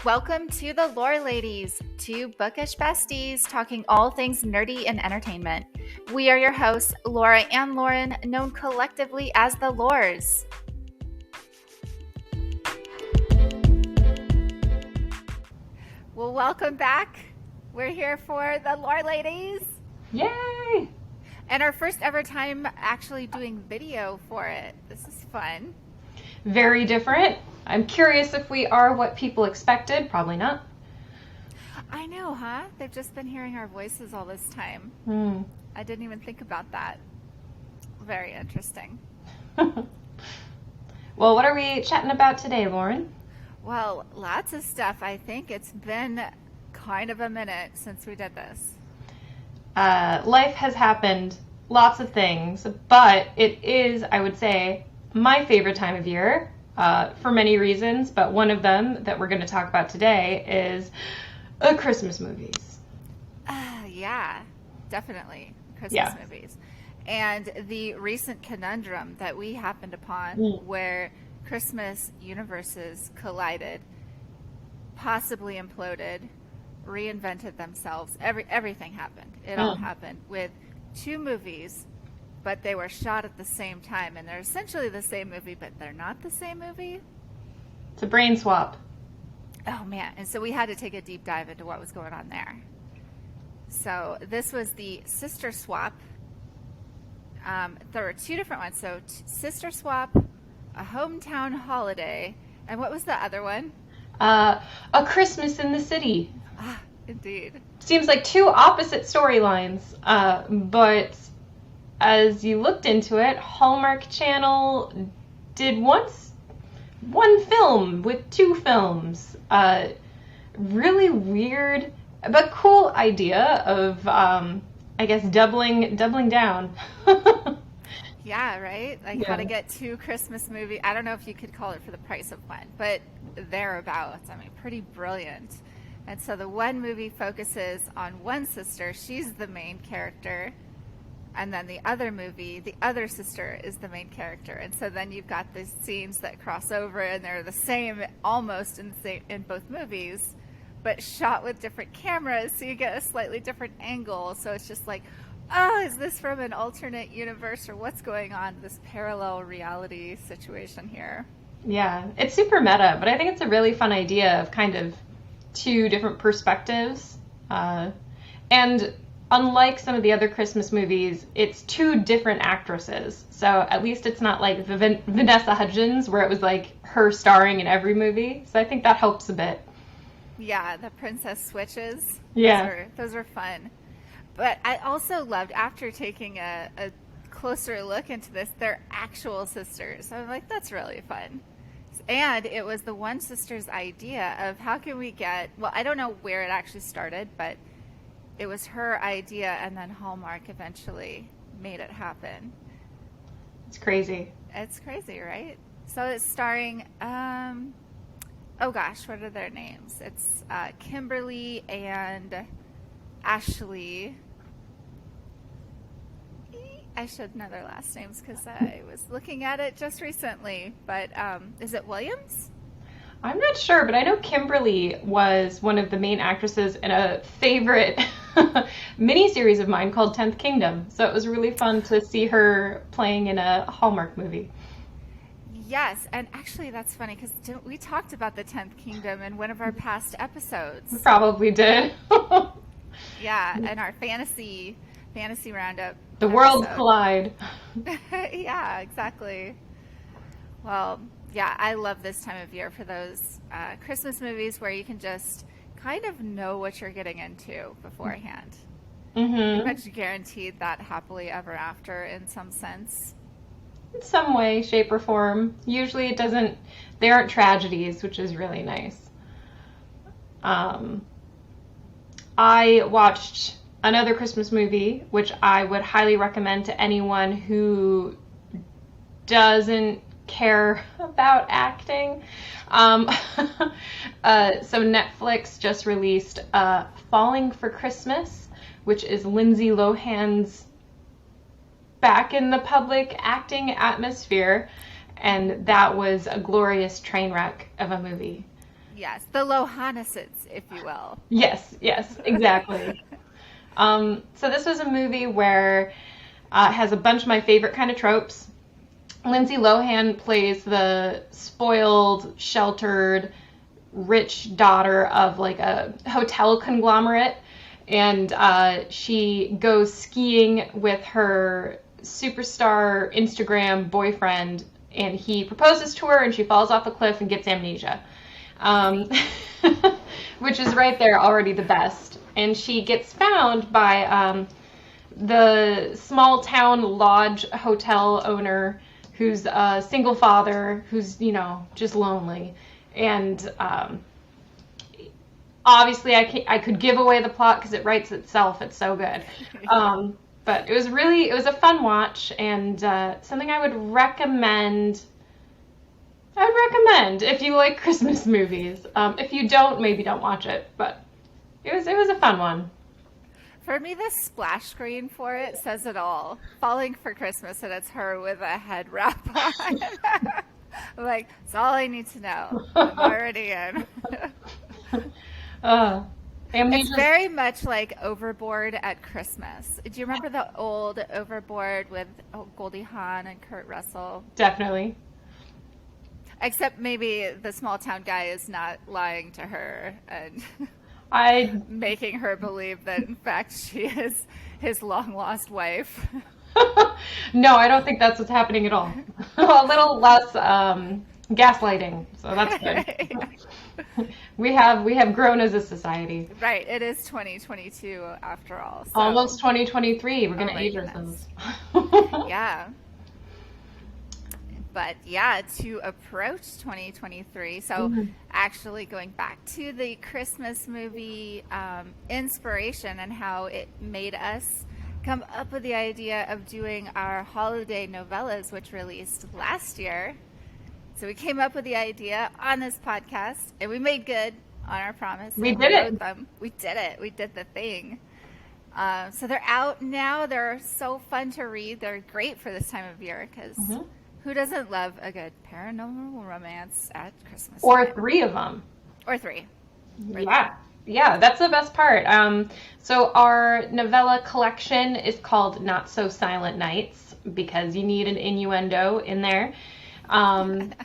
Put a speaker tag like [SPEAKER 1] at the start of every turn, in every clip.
[SPEAKER 1] Welcome to the LoreLadies, two bookish besties talking all things nerdy and entertainment. We are your hosts, Laura and Lauren, known collectively as the Lores. Well, welcome back. We're here for the LoreLadies.
[SPEAKER 2] Yay!
[SPEAKER 1] And our first ever time actually doing video for it. This is fun.
[SPEAKER 2] Very different. I'm curious if we are what people expected. Probably not.
[SPEAKER 1] I know, huh? They've just been hearing our voices all this time. I didn't even think about that. Very interesting.
[SPEAKER 2] Well, what are we chatting about today, Lauren?
[SPEAKER 1] Well, lots of stuff. I think it's been kind of a minute since we did this.
[SPEAKER 2] Life has happened, lots of things, but it is, I would say, my favorite time of year for many reasons, but one of them that we're going to talk about today is Christmas movies.
[SPEAKER 1] Yeah, definitely Christmas movies. And the recent conundrum that we happened upon where Christmas universes collided, possibly imploded, reinvented themselves. Everything happened. It all happened with two movies, but they were shot at the same time, and they're essentially the same movie, but they're not the same movie.
[SPEAKER 2] It's a brain swap.
[SPEAKER 1] Oh man, and so we had to take a deep dive into what was going on there. So this was the Sister Swap. There were two different ones. So Sister Swap, A Hometown Holiday, and what was the other one?
[SPEAKER 2] A Christmas in the City.
[SPEAKER 1] Ah, indeed.
[SPEAKER 2] Seems like two opposite storylines, but as you looked into it, Hallmark Channel did one film with two films. Really weird, but cool idea of, I guess, doubling down.
[SPEAKER 1] Yeah, right? Like how to get two Christmas movies. I don't know if you could call it for the price of one, but thereabouts. I mean, pretty brilliant. And so the one movie focuses on one sister. She's the main character. And then the other movie, the other sister is the main character. And so then you've got these scenes that cross over, and they're the same almost in both movies, but shot with different cameras, so you get a slightly different angle. So it's just like, oh, is this from an alternate universe, or what's going on? This parallel reality situation here.
[SPEAKER 2] Yeah, it's super meta, but I think it's a really fun idea of kind of two different perspectives. And unlike some of the other Christmas movies, it's two different actresses. So at least it's not like Vanessa Hudgens, where it was like her starring in every movie. So I think that helps a bit.
[SPEAKER 1] Yeah, the princess switches.
[SPEAKER 2] Yeah.
[SPEAKER 1] Those were fun. But I also loved, after taking a closer look into this, they're actual sisters. I'm like, that's really fun. And it was the one sister's idea of how can we get, well, I don't know where it actually started, but it was her idea, and then Hallmark eventually made it happen.
[SPEAKER 2] It's crazy.
[SPEAKER 1] It's crazy, right? So it's starring, oh gosh, what are their names? It's Kimberly and Ashley. I should know their last names because I was looking at it just recently. But is it Williams?
[SPEAKER 2] I'm not sure, but I know Kimberly was one of the main actresses in a favorite miniseries of mine called 10th Kingdom. So it was really fun to see her playing in a Hallmark movie.
[SPEAKER 1] Yes, and actually that's funny because we talked about the 10th Kingdom in one of our past episodes.
[SPEAKER 2] We probably did.
[SPEAKER 1] Yeah, and our fantasy roundup.
[SPEAKER 2] The worlds collide.
[SPEAKER 1] Yeah, exactly. Well, yeah, I love this time of year for those Christmas movies where you can just kind of know what you're getting into beforehand. Pretty much guaranteed that happily ever after in some sense.
[SPEAKER 2] In some way, shape, or form. Usually they aren't tragedies, which is really nice. I watched another Christmas movie, which I would highly recommend to anyone who doesn't care about acting. So Netflix just released Falling for Christmas, which is Lindsay Lohan's back in the public acting atmosphere, and that was a glorious train wreck of a movie.
[SPEAKER 1] Yes, the Lohanases, if you will.
[SPEAKER 2] Yes, yes, exactly. So this was a movie where it has a bunch of my favorite kind of tropes. Lindsay Lohan plays the spoiled, sheltered, rich daughter of like a hotel conglomerate, and she goes skiing with her superstar Instagram boyfriend, and he proposes to her, and she falls off a cliff and gets amnesia, which is right there already the best. And she gets found by the small town lodge hotel owner who's a single father who's, just lonely. And obviously I could give away the plot because it writes itself. It's so good. But it was a fun watch, and something I would recommend. I'd recommend if you like Christmas movies. If you don't, maybe don't watch it. But it was a fun one.
[SPEAKER 1] For me, the splash screen for it says it all. Falling for Christmas, and it's her with a head wrap on. I'm like, it's all I need to know. I'm already in. It's very much like Overboard at Christmas. Do you remember the old Overboard with Goldie Hawn and Kurt Russell?
[SPEAKER 2] Definitely.
[SPEAKER 1] Except maybe the small town guy is not lying to her and making her believe that in fact she is his long lost wife.
[SPEAKER 2] No, I don't think that's what's happening at all. A little less gaslighting, so that's good. We have grown as a society.
[SPEAKER 1] Right, it is 2022 after all. So.
[SPEAKER 2] Almost 2023. We're going to age ourselves.
[SPEAKER 1] Yeah. But yeah, to approach 2023, so actually going back to the Christmas movie inspiration and how it made us come up with the idea of doing our holiday novellas, which released last year. So we came up with the idea on this podcast, and we made good on our promise.
[SPEAKER 2] We did it.
[SPEAKER 1] We did it. We did the thing. So they're out now. They're so fun to read. They're great for this time of year because who doesn't love a good paranormal romance at Christmas?
[SPEAKER 2] Or time? 3 of them.
[SPEAKER 1] Or 3.
[SPEAKER 2] Yeah, that's the best part. So our novella collection is called Not So Silent Nights because you need an innuendo in there. And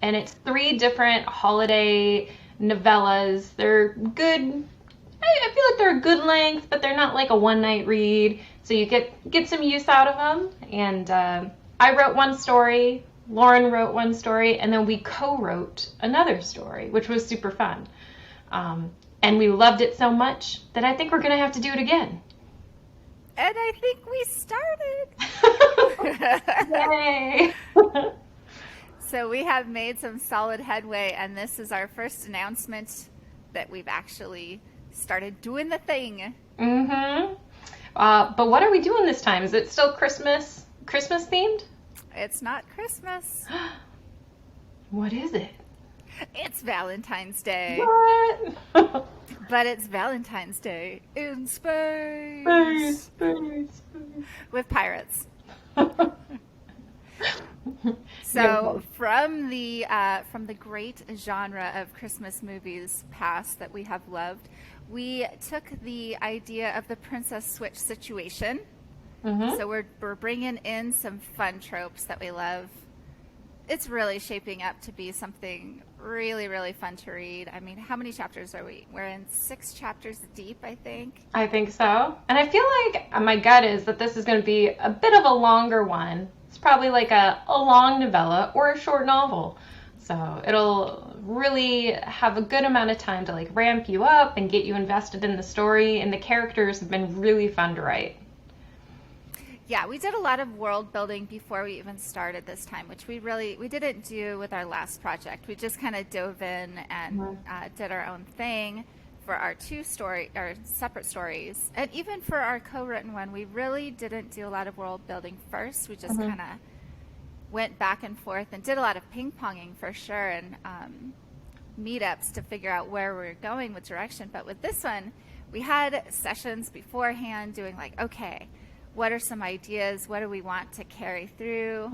[SPEAKER 2] it's 3 different holiday novellas. They're good. I feel like they're a good length, but they're not like a one-night read. So you get some use out of them. And I wrote one story, Lauren wrote one story, and then we co-wrote another story, which was super fun. And we loved it so much that I think we're going to have to do it again.
[SPEAKER 1] And I think we started.
[SPEAKER 2] Yay!
[SPEAKER 1] So we have made some solid headway, and this is our first announcement that we've actually started doing the thing.
[SPEAKER 2] But what are we doing this time? Is it still Christmas themed?
[SPEAKER 1] It's not Christmas.
[SPEAKER 2] What is it?
[SPEAKER 1] It's Valentine's Day.
[SPEAKER 2] What?
[SPEAKER 1] But it's Valentine's Day in space.
[SPEAKER 2] Space.
[SPEAKER 1] With pirates. So from the great genre of Christmas movies past that we have loved, we took the idea of the Princess Switch situation. So we're bringing in some fun tropes that we love. It's really shaping up to be something really, really fun to read. I mean, how many chapters are we? We're in 6 chapters deep, I think.
[SPEAKER 2] I think so. And I feel like my gut is that this is going to be a bit of a longer one. It's probably like a long novella or a short novel. So it'll really have a good amount of time to like ramp you up and get you invested in the story. And the characters have been really fun to write.
[SPEAKER 1] Yeah, we did a lot of world building before we even started this time, which we didn't do with our last project. We just kind of dove in and did our own thing for our separate stories. And even for our co-written one, we really didn't do a lot of world building first. We just kind of went back and forth and did a lot of ping-ponging for sure and meetups to figure out where we were going, what direction. But with this one, we had sessions beforehand doing like, okay, what are some ideas? What do we want to carry through?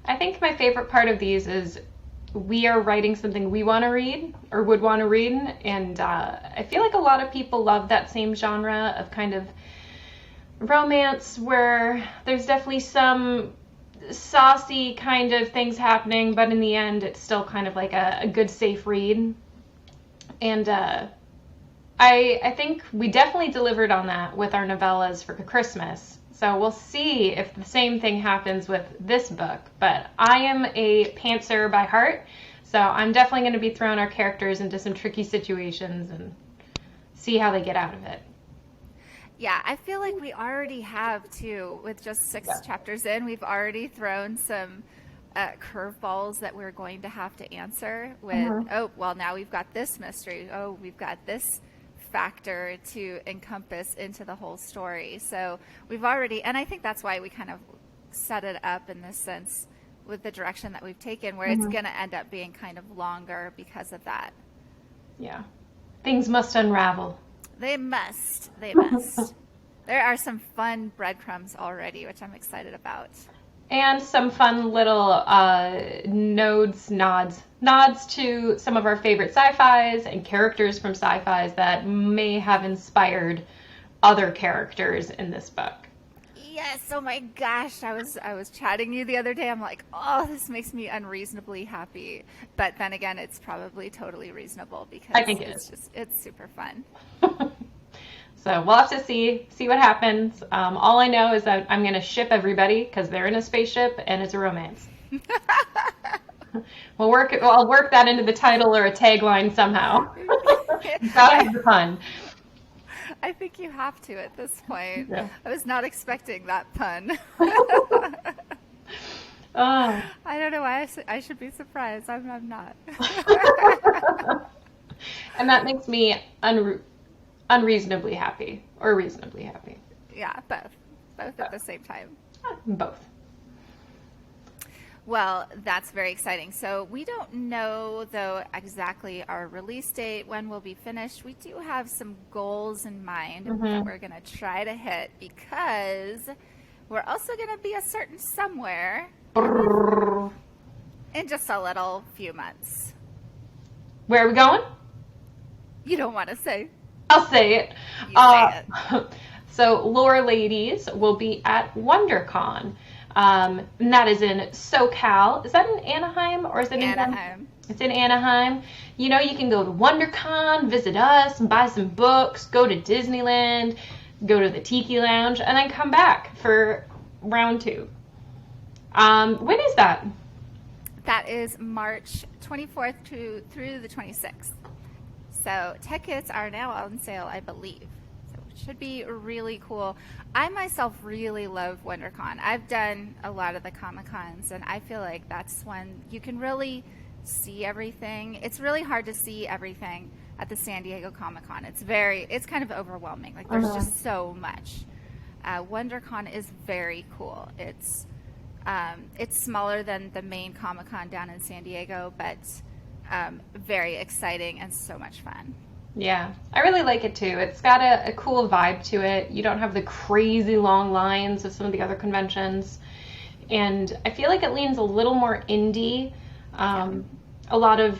[SPEAKER 2] I think my favorite part of these is we are writing something we want to read or would want to read, and I feel like a lot of people love that same genre of kind of romance where there's definitely some saucy kind of things happening, but in the end it's still kind of like a good safe read. And I think we definitely delivered on that with our novellas for Christmas. So we'll see if the same thing happens with this book. But I am a pantser by heart, so I'm definitely going to be throwing our characters into some tricky situations and see how they get out of it.
[SPEAKER 1] Yeah, I feel like we already have too, with just 6 chapters in, we've already thrown some curveballs that we're going to have to answer with, oh, well, now we've got this mystery. Oh, we've got this factor to encompass into the whole story. So we've already, and I think that's why we kind of set it up in this sense with the direction that we've taken, where it's going to end up being kind of longer because of that.
[SPEAKER 2] Yeah. Things must unravel.
[SPEAKER 1] They must. They must. There are some fun breadcrumbs already, which I'm excited about.
[SPEAKER 2] And some fun little nods to some of our favorite sci-fis and characters from sci-fis that may have inspired other characters in this book.
[SPEAKER 1] Yes, oh my gosh, I was chatting you the other day. I'm like, oh, this makes me unreasonably happy. But then again, it's probably totally reasonable because
[SPEAKER 2] I think
[SPEAKER 1] it's super fun.
[SPEAKER 2] So we'll have to see what happens. All I know is that I'm going to ship everybody because they're in a spaceship and it's a romance. I'll work that into the title or a tagline somehow. Gotta have the fun.
[SPEAKER 1] I think you have to at this point.
[SPEAKER 2] Yeah.
[SPEAKER 1] I was not expecting that pun.
[SPEAKER 2] Oh.
[SPEAKER 1] I don't know why I should be surprised. I'm not.
[SPEAKER 2] And that makes me unreasonably happy or reasonably happy.
[SPEAKER 1] Yeah, both at the same time.
[SPEAKER 2] Both.
[SPEAKER 1] Well, that's very exciting. So we don't know, though, exactly our release date, when we'll be finished. We do have some goals in mind that we're going to try to hit because we're also going to be a certain somewhere in just a little few months.
[SPEAKER 2] Where are we going?
[SPEAKER 1] You don't want to say.
[SPEAKER 2] I'll say it.
[SPEAKER 1] You say it.
[SPEAKER 2] So LoreLadies will be at WonderCon. And that is in SoCal. Is that in Anaheim or is it in
[SPEAKER 1] Anaheim?
[SPEAKER 2] It's in Anaheim. You know, you can go to WonderCon, visit us, and buy some books, go to Disneyland, go to the Tiki Lounge, and then come back for round 2. When is that?
[SPEAKER 1] That is March 24th through the 26th. So tickets are now on sale, I believe. So it should be really cool. I myself really love WonderCon. I've done a lot of the Comic-Cons, and I feel like that's when you can really see everything. It's really hard to see everything at the San Diego Comic-Con. It's kind of overwhelming. Like there's just so much. WonderCon is very cool. It's smaller than the main Comic-Con down in San Diego, but very exciting and so much fun.
[SPEAKER 2] Yeah, I really like it too. It's got a cool vibe to it. You don't have the crazy long lines of some of the other conventions. And I feel like it leans a little more indie. A lot of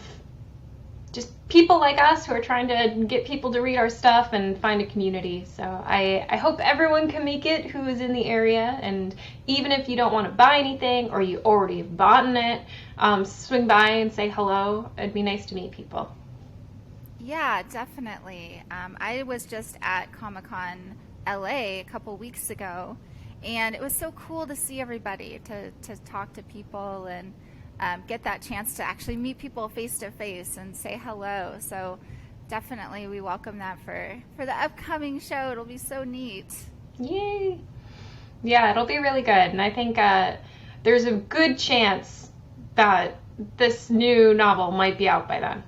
[SPEAKER 2] just people like us who are trying to get people to read our stuff and find a community. So I hope everyone can make it who is in the area. And even if you don't want to buy anything or you already have bought it, swing by and say hello. It'd be nice to meet people.
[SPEAKER 1] Yeah, definitely. I was just at Comic-Con LA a couple weeks ago, and it was so cool to see everybody, to talk to people and get that chance to actually meet people face to face and say hello. So definitely we welcome that for the upcoming show. It'll be so neat.
[SPEAKER 2] Yay! Yeah, it'll be really good. And I think there's a good chance that this new novel might be out by then.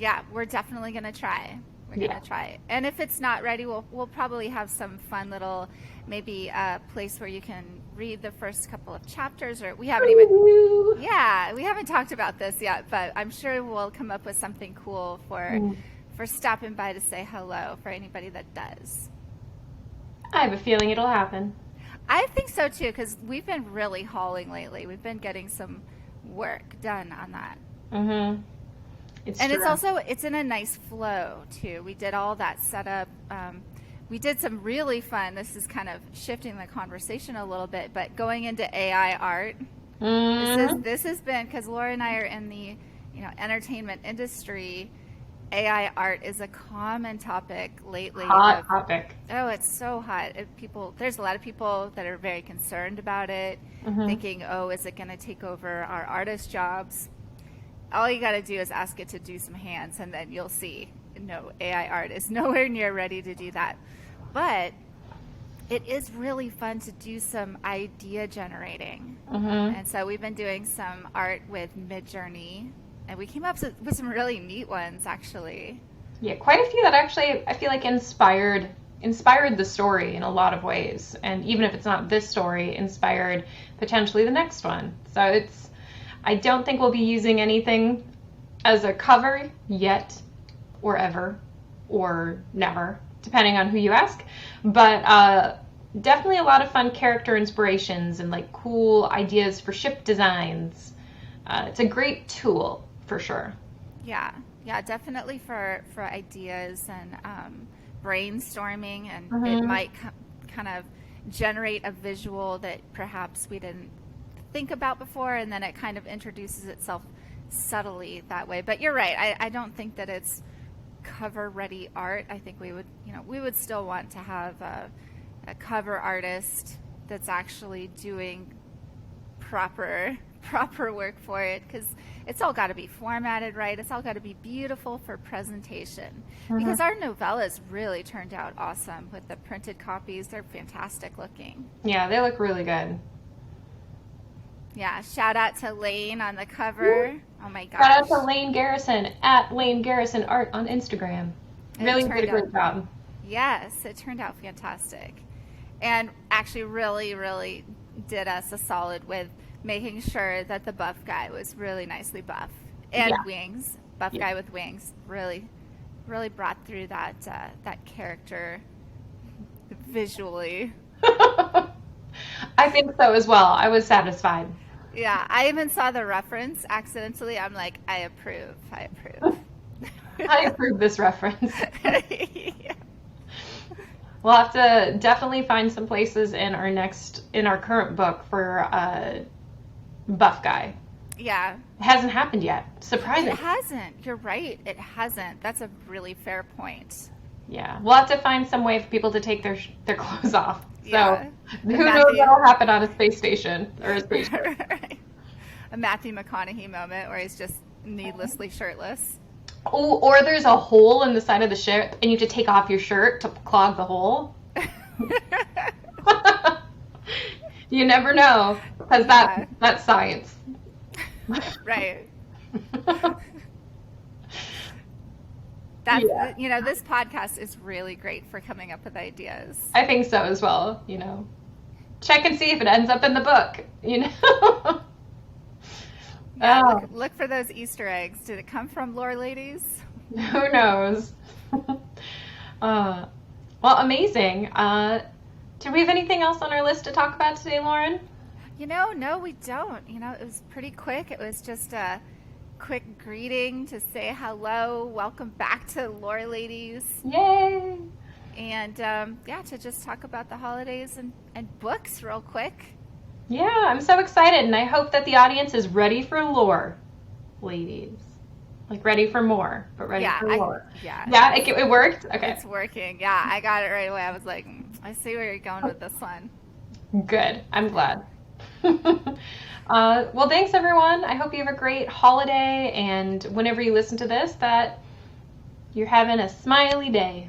[SPEAKER 1] Yeah, we're definitely going to try. We're going to try. And if it's not ready, we'll probably have some fun little, maybe a place where you can read the first couple of chapters, or we haven't talked about this yet, but I'm sure we'll come up with something cool for stopping by to say hello for anybody that does.
[SPEAKER 2] I have a feeling it'll happen.
[SPEAKER 1] I think so too, because we've been really hauling lately. We've been getting some work done on that.
[SPEAKER 2] Mm-hmm. It's
[SPEAKER 1] And
[SPEAKER 2] true.
[SPEAKER 1] it's in a nice flow too. We did all that setup. We did some really fun. This is kind of shifting the conversation a little bit, but going into AI art.
[SPEAKER 2] Mm-hmm.
[SPEAKER 1] This has been because Laura and I are in the entertainment industry. AI art is a common topic lately.
[SPEAKER 2] Hot topic.
[SPEAKER 1] Oh, it's so hot. There's a lot of people that are very concerned about it, thinking, oh, is it going to take over our artist jobs? All you got to do is ask it to do some hands, and then you'll see. No, AI art is nowhere near ready to do that. But it is really fun to do some idea generating. And so we've been doing some art with Midjourney, and we came up with some really neat ones, actually.
[SPEAKER 2] Yeah, quite a few that actually I feel like inspired the story in a lot of ways. And even if it's not this story, inspired potentially the next one. So I don't think we'll be using anything as a cover yet, or ever, or never, depending on who you ask. But definitely a lot of fun character inspirations and like cool ideas for ship designs. It's a great tool for sure.
[SPEAKER 1] Yeah, definitely for ideas and brainstorming, and it might kind of generate a visual that perhaps we didn't think about before, and then it kind of introduces itself subtly that way. But you're right. I don't think that it's cover ready art. I think we would still want to have a cover artist that's actually doing proper work for it, because it's all got to be formatted right. It's all got to be beautiful for presentation. Because our novellas really turned out awesome with the printed copies. They're fantastic looking.
[SPEAKER 2] Yeah, they look really good.
[SPEAKER 1] Yeah, shout out to Lane on the cover. Oh my gosh.
[SPEAKER 2] Shout out to Lane Garrison at Lane Garrison Art on Instagram. Really did a great job.
[SPEAKER 1] Yes, it turned out fantastic. And actually really, really did us a solid with making sure that the buff guy was really nicely buff. And wings. Buff guy with wings. Really, really brought through that character visually.
[SPEAKER 2] I think so as well. I was satisfied.
[SPEAKER 1] Yeah, I even saw the reference accidentally. I'm like, I approve.
[SPEAKER 2] I approve this reference.
[SPEAKER 1] Yeah.
[SPEAKER 2] We'll have to definitely find some places in our current book for buff guy.
[SPEAKER 1] Yeah.
[SPEAKER 2] It hasn't happened yet. Surprising.
[SPEAKER 1] It hasn't. You're right. It hasn't. That's a really fair point.
[SPEAKER 2] Yeah. We'll have to find some way for people to take their clothes off. So
[SPEAKER 1] Yeah.
[SPEAKER 2] who knows what'll happen on a space station or a spaceship.
[SPEAKER 1] Right. A Matthew McConaughey moment where he's just needlessly shirtless.
[SPEAKER 2] Oh, or there's a hole in the side of the ship and you have to take off your shirt to clog the hole. You never know, because that's science.
[SPEAKER 1] Right. That's this podcast is really great for coming up with ideas.
[SPEAKER 2] I think so as well. Check and see if it ends up in the book.
[SPEAKER 1] Yeah, look for those Easter eggs. Did it come from LoreLadies?
[SPEAKER 2] Who knows? Well, amazing. Do we have anything else on our list to talk about today, Lauren?
[SPEAKER 1] No, we don't. It was pretty quick. It was just a quick greeting to say hello. Welcome back to LoreLadies.
[SPEAKER 2] Yay!
[SPEAKER 1] And to just talk about the holidays and books real quick.
[SPEAKER 2] Yeah, I'm so excited, and I hope that the audience is ready for lore, ladies. Like ready for more, but ready for lore. Yeah, it worked? Okay.
[SPEAKER 1] It's working. Yeah, I got it right away. I was like, I see where you're going with this one.
[SPEAKER 2] Good. I'm glad. Well, thanks, everyone. I hope you have a great holiday, and whenever you listen to this, that you're having a smiley day.